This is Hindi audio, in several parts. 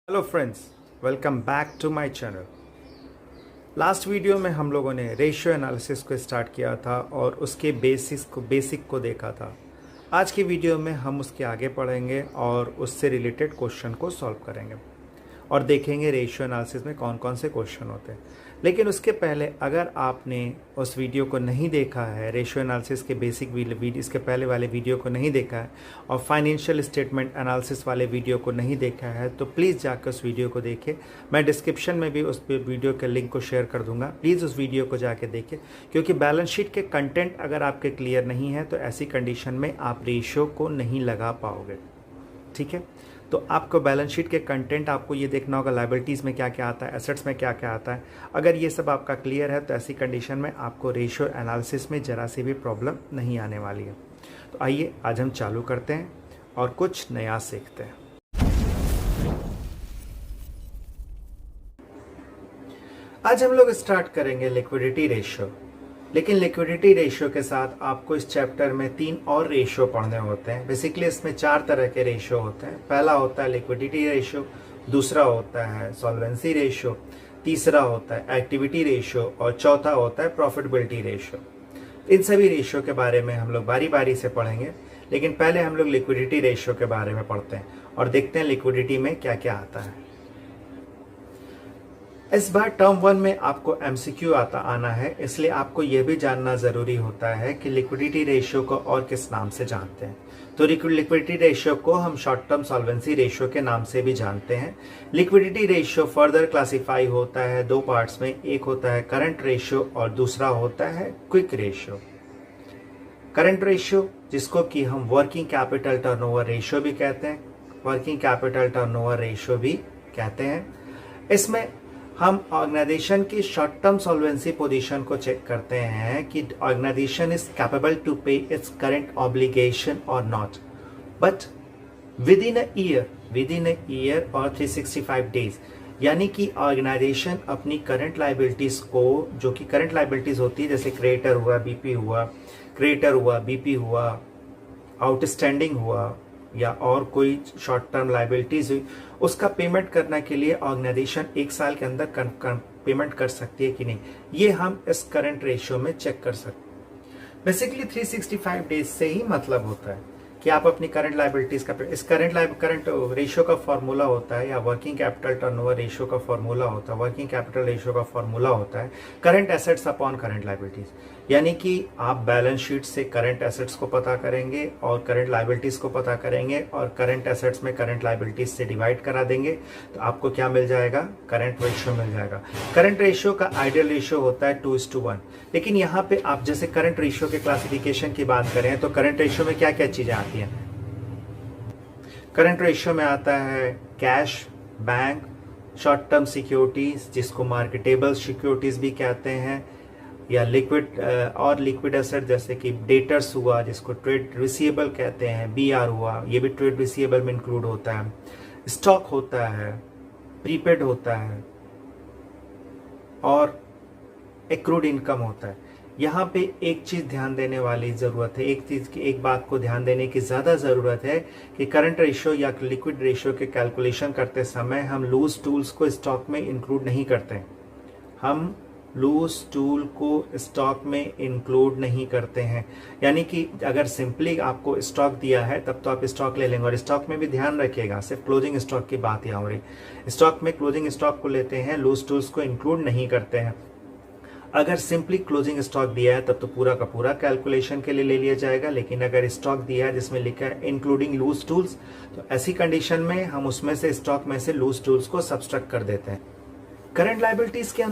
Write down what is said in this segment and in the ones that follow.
Hello friends, welcome back to my channel. Last video में हम लोगों ने रेशियो एनालिसिस को स्टार्ट किया था और उसके बेसिक को देखा था। आज की वीडियो में हम उसके आगे पढ़ेंगे और उससे रिलेटेड क्वेश्चन को सॉल्व करेंगे और देखेंगे रेशियो एनालिसिस में कौन कौन से क्वेश्चन होते हैं। लेकिन उसके पहले अगर आपने उस वीडियो को नहीं देखा है, रेशियो एनालिसिस के बेसिक वीडियो इसके पहले वाले वीडियो को नहीं देखा है और फाइनेंशियल स्टेटमेंट एनालिसिस वाले वीडियो को नहीं देखा है, तो प्लीज़ जाकर उस वीडियो को देखें। मैं डिस्क्रिप्शन में भी उस वीडियो के लिंक को शेयर कर दूंगा, प्लीज़ उस वीडियो को जाके देखें। क्योंकि बैलेंस शीट के कंटेंट अगर आपके क्लियर नहीं है तो ऐसी कंडीशन में आप रेशियो को नहीं लगा पाओगे। ठीक है, तो आपको बैलेंस शीट के कंटेंट आपको ये देखना होगा, लायबिलिटीज़ में क्या क्या आता है, एसेट्स में क्या क्या आता है। अगर ये सब आपका क्लियर है तो ऐसी कंडीशन में आपको रेशियो एनालिसिस में ज़रा सी भी प्रॉब्लम नहीं आने वाली है। तो आइए आज हम चालू करते हैं और कुछ नया सीखते हैं। आज हम लोग स्टार्ट करेंगे लिक्विडिटी रेशियो। लेकिन लिक्विडिटी रेशियो के साथ आपको इस चैप्टर में 3 और रेशियो पढ़ने होते हैं। बेसिकली इसमें 4 तरह के रेशियो होते हैं। पहला होता है लिक्विडिटी रेशियो, दूसरा होता है सॉल्वेंसी रेशियो, तीसरा होता है एक्टिविटी रेशियो और चौथा होता है प्रॉफिटेबिलिटी रेशियो। इन सभी रेशियो के बारे में हम लोग बारी बारी से पढ़ेंगे, लेकिन पहले हम लोग लिक्विडिटी रेशियो के बारे में पढ़ते हैं और देखते हैं लिक्विडिटी में क्या क्या आता है। इस बार टर्म 1 में आपको एमसीक्यू आना है, इसलिए आपको यह भी जानना जरूरी होता है कि लिक्विडिटी रेशियो को और किस नाम से जानते हैं। तो लिक्विडिटी रेशियो को हम शॉर्ट टर्म सॉल्वेंसी रेशियो के नाम से भी जानते हैं। लिक्विडिटी रेशियो फर्दर क्लासिफाई होता है 2 पार्ट्स में, एक होता है करंट रेशियो और दूसरा होता है क्विक रेशियो। करंट रेशियो जिसको कि हम वर्किंग कैपिटल टर्नओवर रेशियो भी कहते हैं, वर्किंग कैपिटल टर्नओवर रेशियो भी कहते हैं। इसमें हम ऑर्गेनाइजेशन की शॉर्ट टर्म सॉल्वेंसी पोजीशन को चेक करते हैं कि ऑर्गेनाइजेशन इज कैपेबल टू पे इट्स करंट ऑब्लिगेशन और not, but with in a year और 365 डेज। यानी कि ऑर्गेनाइजेशन अपनी करंट लाइबिलिटीज को, जो कि करंट लाइबिलिटीज होती है जैसे क्रेडिटर हुआ, बीपी हुआ, आउटस्टैंडिंग हुआ या और कोई शॉर्ट टर्म लाइबिलिटीज हुई, उसका पेमेंट करने के लिए ऑर्गेनाइजेशन 1 साल के अंदर पेमेंट कर सकती है कि नहीं, ये हम इस करंट रेशियो में चेक कर सकते हैं। बेसिकली 365 डेज से ही मतलब होता है कि आप अपनी करंट लाइबिलिटीज का, इस करंट रेशियो का फॉर्मूला होता है या वर्किंग कैपिटल टर्नओवर रेशियो का फॉर्मूला होता है, वर्किंग कैपिटल रेशियो का फॉर्मूला होता है current assets upon current liabilities. यानी कि आप बैलेंस शीट से करंट एसेट्स को पता करेंगे और करंट लाइबिलिटीज को पता करेंगे और करंट एसेट्स में करंट लाइबिलिटीज से डिवाइड करा देंगे तो आपको क्या मिल जाएगा, करंट रेशियो मिल जाएगा। करंट रेशियो का आइडियल रेशियो होता है 2:1। लेकिन यहाँ पे आप जैसे करंट रेशियो के क्लासिफिकेशन की बात करें तो करंट रेशियो में क्या क्या चीजें आती हैं। करंट रेशियो में आता है cash, bank, short term securities जिसको मार्केटेबल सिक्योरिटीज भी कहते हैं, या लिक्विड एसेट जैसे कि डेटर्स हुआ जिसको ट्रेड रिसीवेबल कहते हैं, बीआर हुआ, ये भी ट्रेड रिसीवेबल में इंक्लूड होता है, स्टॉक होता है, प्रीपेड होता है और एक्रूड इनकम होता है। यहाँ पे एक चीज ध्यान देने वाली जरूरत है, एक बात को ध्यान देने की ज्यादा जरूरत है कि करंट रेशियो या लिक्विड रेशियो के कैलकुलेशन करते समय हम लूज टूल्स को स्टॉक में इंक्लूड नहीं करते। हम लूज टूल को स्टॉक में इंक्लूड नहीं करते हैं। यानी कि अगर सिंपली आपको स्टॉक दिया है तब तो आप स्टॉक ले लेंगे, और स्टॉक में भी ध्यान रखिएगा सिर्फ क्लोजिंग स्टॉक की बात यहाँ हो रही, स्टॉक में क्लोजिंग स्टॉक को लेते हैं, लूज टूल्स को इंक्लूड नहीं करते हैं। अगर सिंपली क्लोजिंग स्टॉक दिया है तब तो पूरा का पूरा कैलकुलेशन के लिए ले लिया जाएगा, लेकिन अगर स्टॉक दिया है जिसमें लिखा है इंक्लूडिंग लूज टूल्स तो ऐसी कंडीशन में हम उसमें से स्टॉक में से लूज टूल्स को सब्सट्रैक्ट कर देते हैं। करंट लाइबिलिटीज के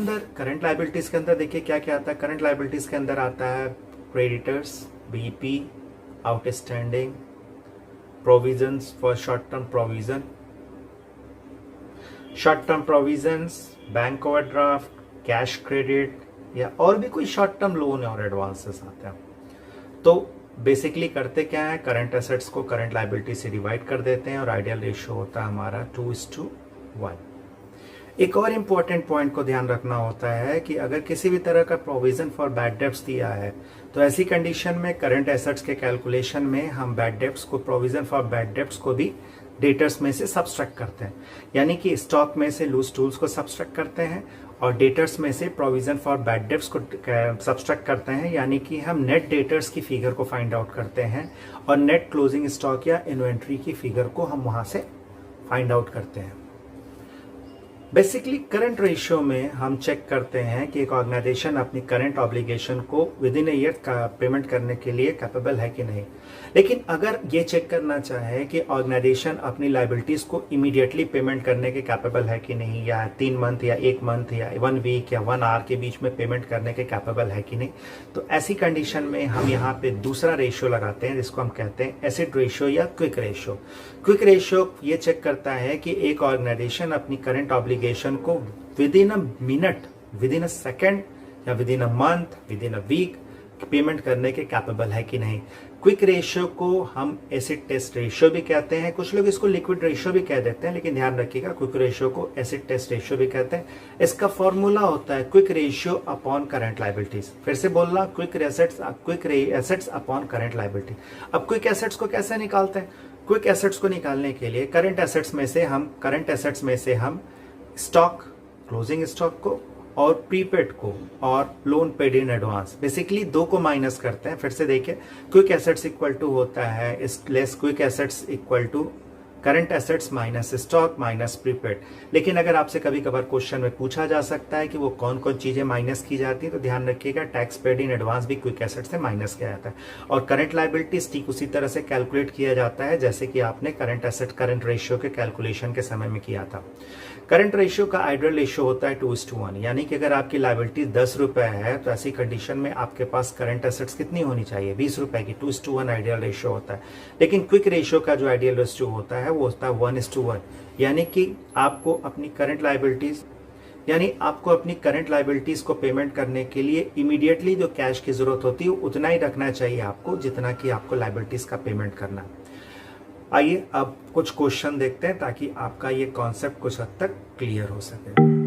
अंदर देखिए क्या क्या आता है। करंट लाइबिलिटीज के अंदर आता है creditors, BP, outstanding, provisions for short term provisions, bank overdraft, cash credit या और भी कोई शॉर्ट टर्म लोन और एडवांसेस आते हैं। तो बेसिकली करते क्या है, करंट एसेट्स को करंट लाइबिलिटी से डिवाइड कर देते हैं और आइडियल रेशियो होता है हमारा 2:1। एक और इम्पोर्टेंट पॉइंट को ध्यान रखना होता है कि अगर किसी भी तरह का प्रोविजन फॉर बैड डेब्ट्स दिया है तो ऐसी कंडीशन में करंट एसेट्स के कैलकुलेशन में हम बैड डेब्ट्स को, प्रोविजन फॉर बैड डेब्ट्स को भी डेटर्स में से सब्सट्रैक्ट करते हैं, यानी कि स्टॉक में से लूज टूल्स को सब्सट्रैक्ट करते हैं और डेटर्स में से प्रोविजन फॉर बैड डेब्ट्स को सब्सट्रैक्ट करते हैं, यानी कि हम नेट डेटर्स की फिगर को फाइंड आउट करते हैं और नेट क्लोजिंग स्टॉक या इन्वेंट्री की फिगर को हम वहां से फाइंड आउट करते हैं। बेसिकली करंट रेशियो में हम चेक करते हैं कि एक ऑर्गेनाइजेशन अपनी करंट ऑब्लिगेशन को विद इन ए ईयर का पेमेंट करने के लिए कैपेबल है कि नहीं। लेकिन अगर ये चेक करना चाहे कि ऑर्गेनाइजेशन अपनी लाइबिलिटीज को इमीडिएटली पेमेंट करने के कैपेबल है कि नहीं, या 3 मंथ या 1 मंथ या 1 वीक या 1 आवर के बीच में पेमेंट करने के कैपेबल है कि नहीं, तो ऐसी कंडीशन में हम यहाँ पे दूसरा रेशियो लगाते हैं जिसको हम कहते हैं एसिड रेशियो या क्विक रेशियो। क्विक रेशियो ये चेक करता है कि एक ऑर्गेनाइजेशन अपनी करंट ऑब्लिगेशन को within a minute, within a second या within a month, within a week payment करने के कैपेबल है कि नहीं। क्विक रेशियो को हम एसिड टेस्ट रेशियो भी कहते हैं, कुछ लोग इसको लिक्विड रेशियो भी कह देते हैं, लेकिन ध्यान रखिएगा क्विक रेशियो को एसिड टेस्ट रेशियो भी कहते हैं। इसका फॉर्मूला होता है quick ratio upon current liabilities. फिर से बोलना, quick assets upon current liability. अब क्विक एसेट्स को कैसे निकालते हैं? क्विक एसेट्स को निकालने के लिए करंट एसेट्स में से हम स्टॉक, क्लोजिंग स्टॉक को और प्रीपेड को और loan paid in advance, basically दो को माइनस करते हैं। फिर से देखिए, क्विक एसेट्स इक्वल टू होता है less quick assets equal to current assets minus stock minus prepaid. लेकिन अगर आपसे कभी कभार क्वेश्चन में पूछा जा सकता है कि वो कौन कौन चीजें माइनस की जाती है, तो ध्यान रखिएगा टैक्स पेड इन एडवांस भी क्विक एसेट से माइनस किया जाता है और करंट लायबिलिटीज ठीक उसी तरह से कैलकुलेट किया जाता है जैसे कि आपने करंट रेशियो के कैलकुलेशन के समय में किया था। करंट रेशियो का आइडियल रेशियो होता है 2:1, यानी कि अगर आपकी लायबिलिटी 10 रुपए है तो ऐसी कंडीशन में आपके पास करंट एसेट्स कितनी होनी चाहिए? 20 रुपए की। 2:1 आइडियल रेशियो होता है। लेकिन क्विक रेशियो का जो आइडियल रेशियो होता है वो होता है 1:1, यानी कि आपको अपनी करंट लायबिलिटीज को पेमेंट करने के लिए इमीडिएटली जो कैश की जरूरत होती है उतना ही रखना चाहिए आपको जितना कि आपको लायबिलिटीज का पेमेंट करना। आइए अब कुछ क्वेश्चन देखते हैं ताकि आपका ये कॉन्सेप्ट कुछ हद तक क्लियर हो सके।